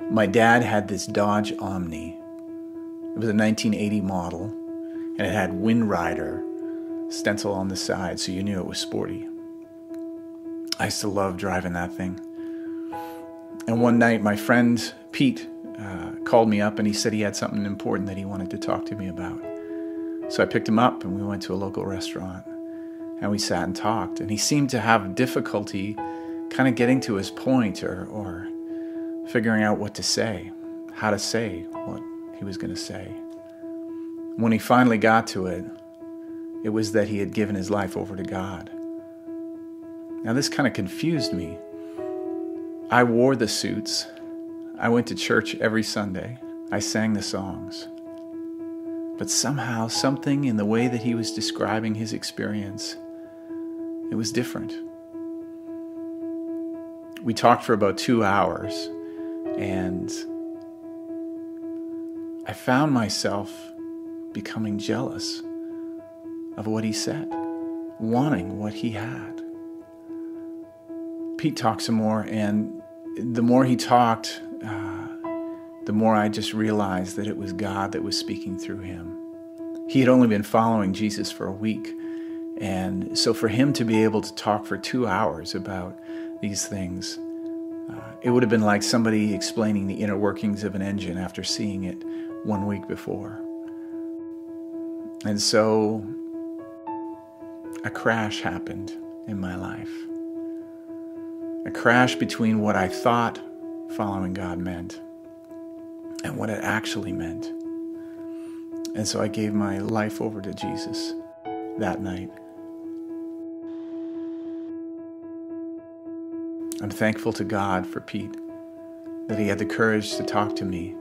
My dad had this Dodge Omni. It was a 1980 model, and it had Wind Rider stencil on the side, so you knew it was sporty. I used to love driving that thing. And one night, my friend Pete called me up, and he said he had something important that he wanted to talk to me about. So I picked him up, and we went to a local restaurant, and we sat and talked. And he seemed to have difficulty kind of getting to his point or figuring out what to say, how to say what he was going to say. When he finally got to it, it was that he had given his life over to God. Now this kind of confused me. I wore the suits. I went to church every Sunday. I sang the songs. But somehow, something in the way that he was describing his experience, it was different. We talked for about 2 hours, and I found myself becoming jealous of what he said, wanting what he had. Pete talked some more, and the more he talked, the more I just realized that it was God that was speaking through him. He had only been following Jesus for a week, and so for him to be able to talk for 2 hours about these things, it would have been like somebody explaining the inner workings of an engine after seeing it 1 week before. And so a crash happened in my life. A crash between what I thought following God meant and what it actually meant. And so I gave my life over to Jesus that night. I'm thankful to God for Pete, that he had the courage to talk to me.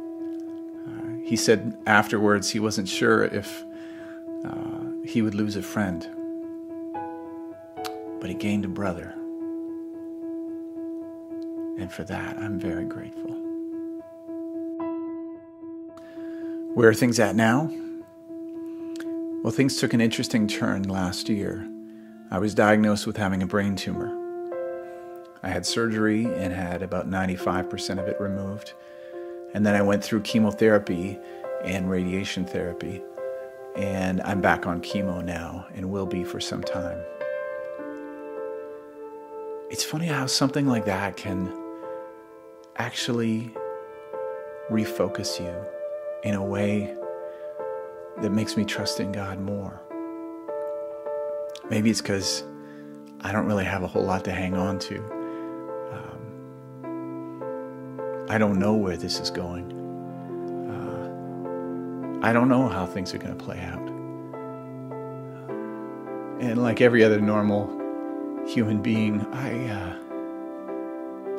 He said afterwards he wasn't sure if he would lose a friend, but he gained a brother. And for that, I'm very grateful. Where are things at now? Well, things took an interesting turn last year. I was diagnosed with having a brain tumor. I had surgery and had about 95% of it removed. And then I went through chemotherapy and radiation therapy. And I'm back on chemo now and will be for some time. It's funny how something like that can actually refocus you in a way that makes me trust in God more. Maybe it's because I don't really have a whole lot to hang on to. I don't know where this is going. I don't know how things are going to play out. And like every other normal human being, I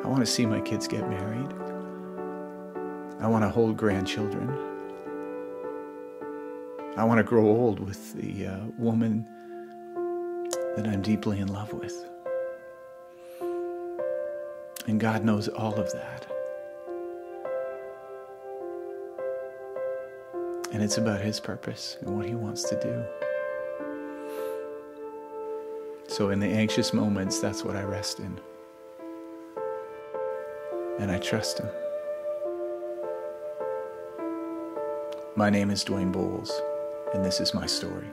want to see my kids get married. I want to hold grandchildren. I want to grow old with the woman that I'm deeply in love with. And God knows all of that. And it's about His purpose and what He wants to do. So in the anxious moments, that's what I rest in. And I trust Him. My name is Dwayne Bowles, and this is my story.